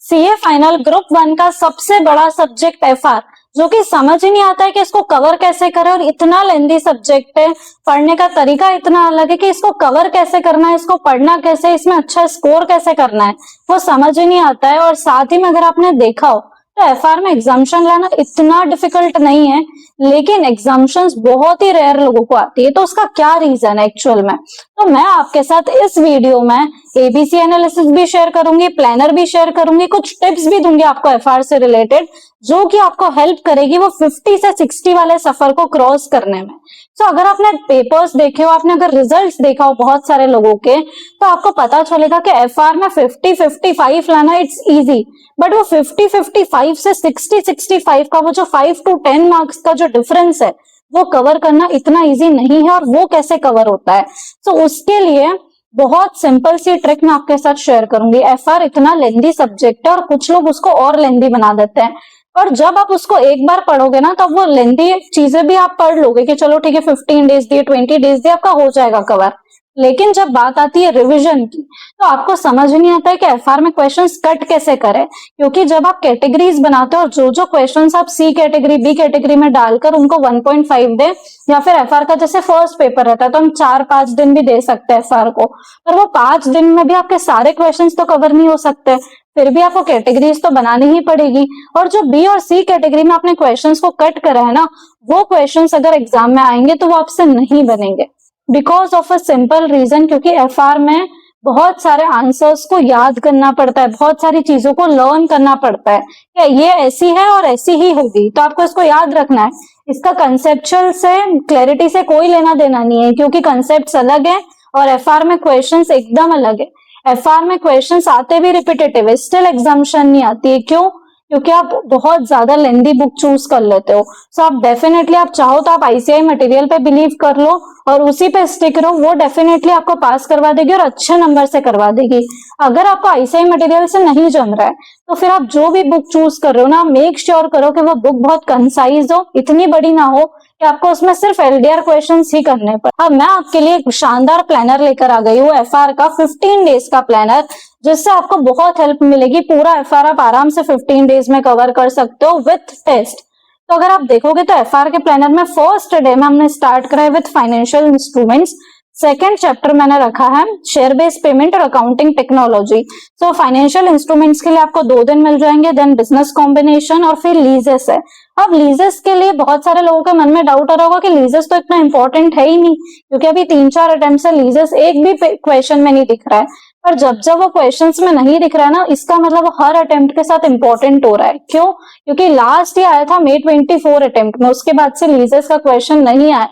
CA final group 1 का सबसे बड़ा सब्जेक्ट एफआर, जो कि समझ ही नहीं आता है कि इसको कवर कैसे करें। और इतना लेंदी सब्जेक्ट है, पढ़ने का तरीका इतना अलग है कि इसको कवर कैसे करना है, इसको पढ़ना कैसे है, इसमें अच्छा स्कोर कैसे करना है, वो समझ ही नहीं आता है। और साथ ही में अगर आपने देखा हो तो एफआर में एग्जाम्शन लाना इतना डिफिकल्ट नहीं है, लेकिन एग्जाम्शंस बहुत ही रेयर लोगों को आती है। तो उसका क्या रीजन है एक्चुअल में, तो मैं आपके साथ इस वीडियो में एबीसी एनालिसिस भी शेयर करूंगी, प्लानर भी शेयर करूंगी, कुछ टिप्स भी दूंगी आपको एफआर से रिलेटेड, जो कि आपको हेल्प करेगी वो 50 से 60 वाले सफर को क्रॉस करने में। तो अगर आपने पेपर्स देखे हो, आपने अगर रिजल्ट्स देखा हो बहुत सारे लोगों के, तो आपको पता चलेगा कि एफआर में 50-55 लाना इट्स इजी, बट वो 50-55 से 60-65 का वो जो 5 to 10 मार्क्स का जो डिफरेंस है वो कवर करना इतना इजी नहीं है। और वो कैसे कवर होता है, तो उसके लिए बहुत सिंपल सी ट्रिक मैं आपके साथ शेयर करूंगी। एफआर इतना लेंदी सब्जेक्ट है और कुछ लोग उसको और लेंदी बना देते हैं, और जब आप उसको एक बार पढ़ोगे ना तब वो लेंदी चीजें भी आप पढ़ लोगे कि चलो ठीक है 15 डेज दिए 20 डेज दिए आपका हो जाएगा कवर। लेकिन जब बात आती है रिवीजन की, तो आपको समझ नहीं आता है कि एफआर में क्वेश्चंस कट कैसे करें, क्योंकि जब आप कैटेगरीज बनाते हो और जो जो क्वेश्चंस आप सी कैटेगरी बी कैटेगरी में डालकर उनको 1.5 दे, या फिर एफआर का जैसे फर्स्ट पेपर रहता है तो हम 4-5 दिन भी दे सकते हैं एफआर को, पर वो 5 दिन में भी आपके सारे क्वेश्चंस तो कवर नहीं हो सकते, फिर भी आपको कैटेगरीज तो बनानी ही पड़ेगी। और जो बी और सी कैटेगरी में आपने क्वेश्चंस को कट करा है ना, वो क्वेश्चंस अगर एग्जाम में आएंगे तो वो आपसे नहीं बनेंगे, because of a simple reason, क्योंकि एफआर में बहुत सारे आंसर्स को याद करना पड़ता है, बहुत सारी चीजों को लर्न करना पड़ता है कि ये ऐसी है और ऐसी ही होगी, तो आपको इसको याद रखना है। इसका कंसेप्चुअल से क्लैरिटी से कोई लेना देना नहीं है, क्योंकि कंसेप्ट अलग है और एफआर में क्वेश्चंस एकदम अलग है। एफआर में क्वेश्चंस आते भी रिपीटेटिव है, स्टिल एग्जाम्शन नहीं आती है। क्यों? क्योंकि आप बहुत ज्यादा लेंदी बुक चूज कर लेते हो। सो आप डेफिनेटली, आप चाहो तो आप आईसीआई मटेरियल पे बिलीव कर लो और उसी पे स्टिक रहो, वो डेफिनेटली आपको पास करवा देगी और अच्छे नंबर से करवा देगी। अगर आपको आईसीआई मटेरियल से नहीं जम रहा है तो फिर आप जो भी बुक चूज कर रहे हो ना, मेक श्योर करो कि वो बुक बहुत कंसाइज हो, इतनी बड़ी ना हो कि आपको उसमें सिर्फ एलडीआर क्वेश्चंस ही करने पड़े। अब मैं आपके लिए एक शानदार प्लानर लेकर आ गई हूँ, एफआर का 15 डेज का प्लानर, जिससे आपको बहुत हेल्प मिलेगी। पूरा एफआर आप आराम से 15 डेज में कवर कर सकते हो विथ टेस्ट। तो अगर आप देखोगे तो एफआर के प्लानर में फर्स्ट डे में हमने स्टार्ट करा है with financial instruments. Second chapter मैंने रखा है शेयर बेस्ड पेमेंट और अकाउंटिंग टेक्नोलॉजी। तो फाइनेंशियल इंस्ट्रूमेंट्स के लिए आपको 2 दिन मिल जाएंगे, देन बिजनेस कॉम्बिनेशन और फिर लीजेस है। अब लीजेस के लिए बहुत सारे लोगों के मन में डाउट आ रहा होगा कि लीजेस तो इतना इंपॉर्टेंट है ही नहीं, क्योंकि अभी 3-4 अटेम्प्ट से लीजेस एक भी क्वेश्चन में नहीं दिख रहा है। पर जब जब वो क्वेश्चंस में नहीं दिख रहा है ना, इसका मतलब वो हर अटेम्प्ट के साथ इंपॉर्टेंट हो रहा है। क्यों? क्योंकि लास्ट ही आया था May 24 अटेम्प्ट में, उसके बाद से लीजेस का क्वेश्चन नहीं आया,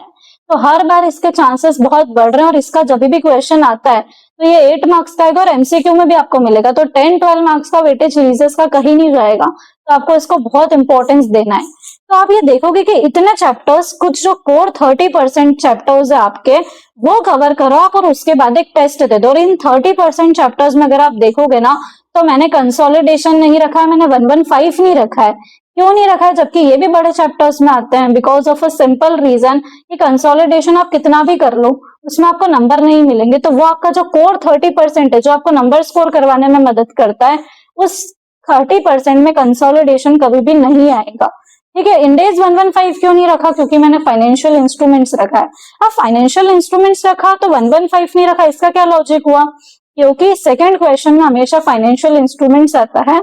तो हर बार इसके चांसेस बहुत बढ़ रहे हैं। और इसका जब भी क्वेश्चन आता है तो ये 8 मार्क्स का आएगा और एमसीक्यू में भी आपको मिलेगा, तो 10-12 मार्क्स का वेटेज लीजेस का कहीं नहीं जाएगा, तो आपको इसको बहुत इंपॉर्टेंस देना है। तो आप ये देखोगे कि इतने चैप्टर्स, कुछ जो कोर 30% चैप्टर्स है आपके, वो कवर करो आप और उसके बाद एक टेस्ट दे दो। और इन 30% चैप्टर्स में अगर आप देखोगे ना, तो मैंने कंसोलिडेशन नहीं रखा है, मैंने 115 नहीं रखा है। क्यों नहीं रखा है, जबकि ये भी बड़े चैप्टर्स में आते हैं? Because of a simple reason कि कंसोलिडेशन आप कितना भी कर लो उसमें आपको नंबर नहीं मिलेंगे, तो वो आपका जो कोर 30% है, जो आपको नंबर स्कोर करवाने में मदद करता है, उस 30% में कंसोलिडेशन कभी भी नहीं आएगा। ठीक है, इंडेज 115 क्यों नहीं रखा? क्योंकि मैंने फाइनेंशियल इंस्ट्रूमेंट्स रखा है। अब फाइनेंशियल इंस्ट्रूमेंट्स रखा तो 115 नहीं रखा, इसका क्या लॉजिक हुआ? क्योंकि सेकंड क्वेश्चन में हमेशा फाइनेंशियल इंस्ट्रूमेंट्स आता है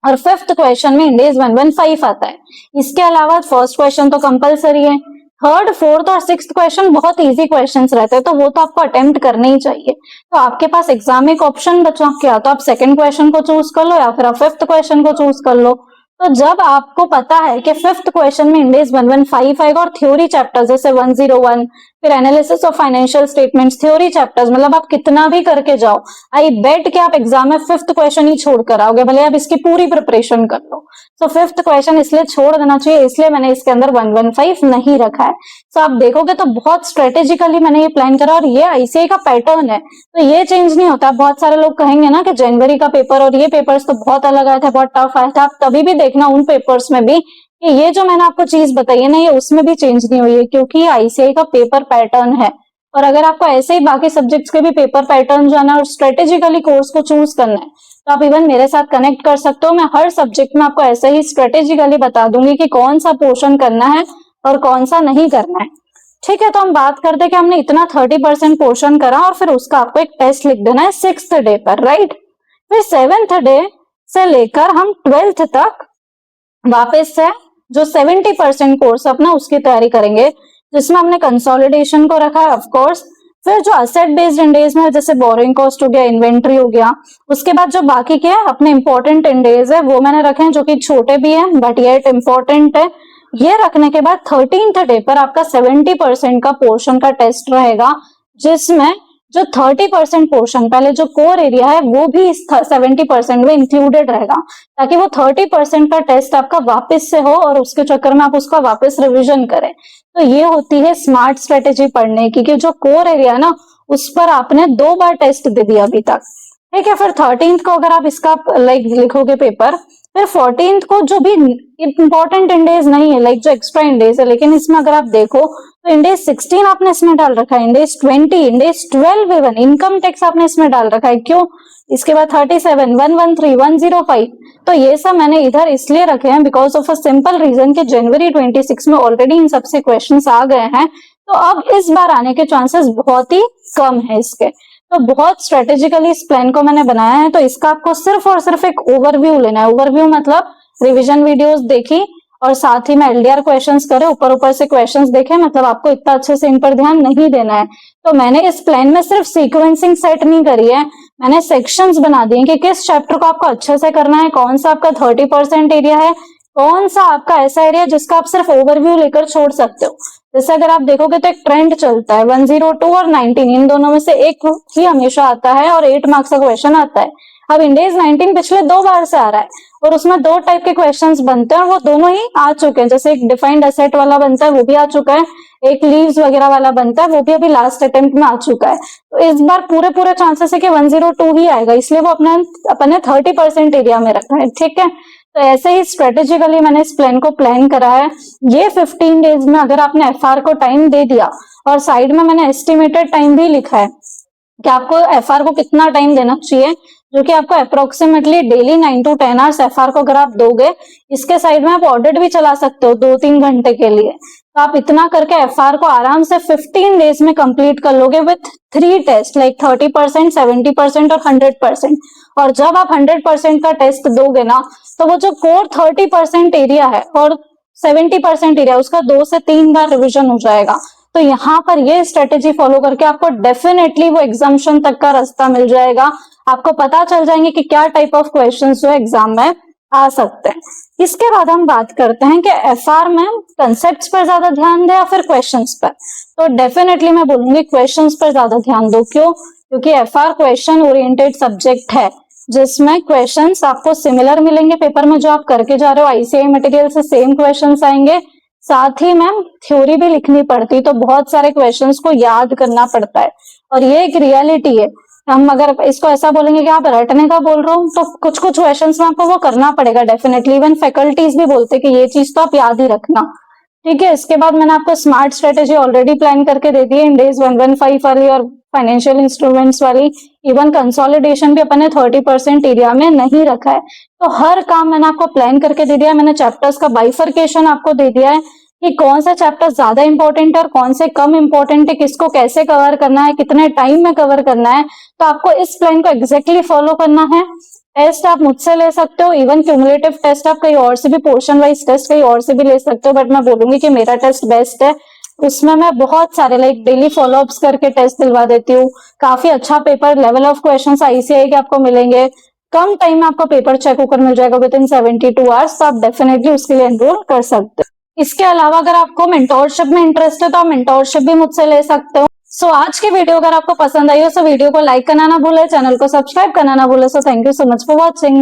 और फिफ्थ क्वेश्चन में इंडेज 115 आता है। इसके अलावा फर्स्ट क्वेश्चन तो कंपलसरी है, थर्ड, फोर्थ और सिक्स्थ क्वेश्चन बहुत इजी क्वेश्चंस रहते हैं, तो वो तो आपको अटेम्प्ट करने ही चाहिए। तो आपके पास एग्जाम एक ऑप्शन बचा, क्या तो आप सेकंड क्वेश्चन को चूज कर लो या फिर आप फिफ्थ क्वेश्चन को चूज कर लो। तो जब आपको पता है कि फिफ्थ क्वेश्चन में इंडेज 115 आएगा और थ्योरी चैप्टर्स जैसे 101, फिर analysis of financial statements, theory chapters, मतलब आप कितना भी करके जाओ, आई बेट कि आप एग्जाम में फिफ्थ क्वेश्चन ही छोड़ कर आओगे, भले आप इसकी पूरी प्रिपरेशन कर लो। तो फिफ्थ क्वेश्चन इसलिए छोड़ देना चाहिए, इसलिए मैंने इसके अंदर 115 नहीं रखा है। तो आप देखोगे तो बहुत स्ट्रेटेजिकली मैंने ये प्लान करा, और ये आईसीआई का पैटर्न है, तो ये चेंज नहीं होता। बहुत सारे लोग कहेंगे ना कि जनवरी का पेपर और ये पेपर्स तो बहुत अलग आया था, बहुत टफ आया था, आप तभी भी देखना उन पेपर्स में भी कि ये जो मैंने आपको चीज बताई है ना, ये उसमें भी चेंज नहीं हुई है, क्योंकि ये आईसीआई का पेपर पैटर्न है। और अगर आपको ऐसे ही बाकी सब्जेक्ट्स के भी पेपर पैटर्न जाना और स्ट्रेटेजिकली कोर्स को चूज करना है, तो आप इवन मेरे साथ कनेक्ट कर सकते हो। मैं हर सब्जेक्ट में आपको ऐसे ही स्ट्रेटेजिकली बता दूंगी कि कौन सा पोर्शन करना है और कौन सा नहीं करना है। ठीक है, तो हम बात करते हैं कि हमने इतना 30% पोर्शन करा और फिर उसका आपको एक टेस्ट लिख देना है 6th डे पर, राइट। फिर 7th डे से लेकर हम 12th तक वापस से जो 70% कोर्स अपना उसकी तैयारी करेंगे, जिसमें हमने कंसोलिडेशन को रखा है ऑफकोर्स। फिर जो असेट बेस्ड इंडेज में जैसे बोरिंग कॉस्ट हो गया, इन्वेंट्री हो गया, उसके बाद जो बाकी के अपने इंपॉर्टेंट इंडेज है वो मैंने रखे हैं, जो कि छोटे भी हैं बट येट इंपॉर्टेंट है। ये रखने के बाद 13th डे पर आपका 70% का पोर्शन का टेस्ट रहेगा, जिसमें जो 30% पोर्शन पहले जो कोर एरिया है वो भी इस 70% में इंक्लूडेड रहेगा, ताकि वो 30% का टेस्ट आपका वापस से हो और उसके चक्कर में आप उसका वापस रिवीजन करें। तो ये होती है स्मार्ट स्ट्रेटेजी पढ़ने की, कि जो कोर एरिया ना उस पर आपने 2 बार टेस्ट दे दिया अभी तक। ठीक है, फिर 13th को अगर आप इसका लिखोगे पेपर, फिर 14th को जो भी इंपॉर्टेंट इंडेज नहीं है, जो एक्स्ट्रा इंडेज है, लेकिन इसमें अगर आप देखो तो इंडेज 16 आपने इसमें डाल रखा है, इंडेज 20, इंडेज 12 इवन इनकम टैक्स आपने इसमें डाल रखा है। क्यों? इसके बाद 37, 113, 105, तो ये सब मैंने इधर इसलिए रखे हैं because of a simple reason कि जनवरी 26 में ऑलरेडी इन सबसे क्वेश्चंस आ गए हैं, तो अब इस बार आने के चांसेस बहुत ही कम है इसके। तो बहुत स्ट्रेटेजिकली इस प्लान को मैंने बनाया है। तो इसका आपको सिर्फ और सिर्फ एक ओवरव्यू लेना है। ओवरव्यू मतलब रिवीजन वीडियोस देखी और साथ ही में एलडीआर क्वेश्चंस करे, ऊपर ऊपर से क्वेश्चंस देखे, मतलब आपको इतना अच्छे से इन पर ध्यान नहीं देना है। तो मैंने इस प्लान में सिर्फ सीक्वेंसिंग सेट नहीं करी है, मैंने सेक्शंस बना दिए कि किस चैप्टर को आपको अच्छे से करना है, कौन सा आपका 30% एरिया है, कौन सा आपका ऐसा एरिया जिसका आप सिर्फ ओवरव्यू लेकर छोड़ सकते हो। जैसे अगर आप देखोगे तो एक ट्रेंड चलता है 102 और 19, इन दोनों में से एक ही हमेशा आता है और 8 मार्क्स का क्वेश्चन आता है। अब इंडेज 19 पिछले 2 बार से आ रहा है और उसमें 2 टाइप के क्वेश्चंस बनते हैं और वो दोनों ही आ चुके हैं। जैसे एक डिफाइंड एसेट वाला बनता है वो भी आ चुका है, एक लीव्स वगैरह वाला बनता है वो भी अभी लास्ट अटेम्प्ट में आ चुका है। तो इस बार पूरे चांसेस है कि 102 ही आएगा, इसलिए वो अपने 30% एरिया में रखा है। ठीक है, तो ऐसे ही स्ट्रेटेजिकली मैंने इस प्लान को प्लान करा है। ये 15 डेज में अगर आपने एफआर को टाइम दे दिया, और साइड में मैंने एस्टिमेटेड टाइम भी लिखा है कि आपको एफआर को कितना टाइम देना चाहिए, जो कि आपको approximately daily 9 to 10 hours FR को अगर आप दोगे, इसके साइड में आप ऑडिट भी चला सकते हो 2-3 घंटे के लिए। तो आप इतना करके एफआर को आराम से 15 डेज में कंप्लीट कर लोगे विथ 3 टेस्ट, लाइक 30%, 70% और 100%। और जब आप 100% का टेस्ट दोगे ना, तो वो जो कोर 30% एरिया है और 70% एरिया, उसका 2 से 3 बार रिविजन हो जाएगा। तो यहाँ पर ये स्ट्रेटेजी फॉलो करके आपको डेफिनेटली वो एग्जाम्शन तक का रास्ता मिल जाएगा। आपको पता चल जाएंगे कि क्या टाइप ऑफ क्वेश्चंस जो एग्जाम में आ सकते हैं। इसके बाद हम बात करते हैं कि एफआर में कंसेप्ट्स पर ज्यादा ध्यान दे या फिर क्वेश्चंस पर। तो डेफिनेटली मैं बोलूंगी क्वेश्चंस पर ज्यादा ध्यान दो। क्यों? क्योंकि एफआर क्वेश्चन ओरिएंटेड सब्जेक्ट है, जिसमें क्वेश्चंस आपको सिमिलर मिलेंगे पेपर में, जो आप करके जा रहे हो आईसीआई मटेरियल से सेम क्वेश्चंस आएंगे। साथ ही मैम थ्योरी भी लिखनी पड़ती, तो बहुत सारे क्वेश्चंस को याद करना पड़ता है और ये एक रियलिटी है। हम अगर इसको ऐसा बोलेंगे कि आप रटने का बोल रहे हो, तो कुछ कुछ क्वेश्चंस में आपको वो करना पड़ेगा डेफिनेटली। इवन फैकल्टीज भी बोलते हैं कि ये चीज तो आप याद ही रखना। ठीक है, इसके बाद मैंने आपको स्मार्ट स्ट्रेटेजी ऑलरेडी प्लान करके दे दी है, इंडेज 115 वाली और फाइनेंशियल इंस्ट्रूमेंट्स वाली। इवन कंसोलिडेशन भी अपने 30% एरिया में नहीं रखा है। तो हर काम मैंने आपको प्लान करके दे दिया है। मैंने चैप्टर्स का बाइफर्केशन आपको दे दिया है कि कौन सा चैप्टर ज्यादा इंपॉर्टेंट है और कौन से कम इंपॉर्टेंट है, किसको कैसे कवर करना है, कितने टाइम में कवर करना है। तो आपको इस प्लान को एग्जैक्टली फॉलो करना है। टेस्ट आप मुझसे ले सकते हो, इवन क्यूमुलेटिव टेस्ट आप कहीं और से भी, पोर्शन वाइज टेस्ट कहीं और से भी ले सकते हो, बट मैं बोलूंगी कि मेरा टेस्ट बेस्ट है। उसमें मैं बहुत सारे डेली फॉलोअप्स करके टेस्ट दिलवा देती हूँ। काफी अच्छा paper, level of questions ICI के आपको मिलेंगे। कम टाइम में आपको पेपर चेक होकर मिल जाएगा विद इन 72 आवर्स। तो आप डेफिनेटली उसके लिए एनरोल कर सकते हो। इसके अलावा अगर आपको मेंटोरशिप में इंटरेस्ट है तो आप मेंटोरशिप भी मुझसे ले सकते हो। सो आज की वीडियो अगर आपको पसंद आई हो तो वीडियो को लाइक करना ना भूले, चैनल को सब्सक्राइब करना ना भूले। So thank you so much for watching.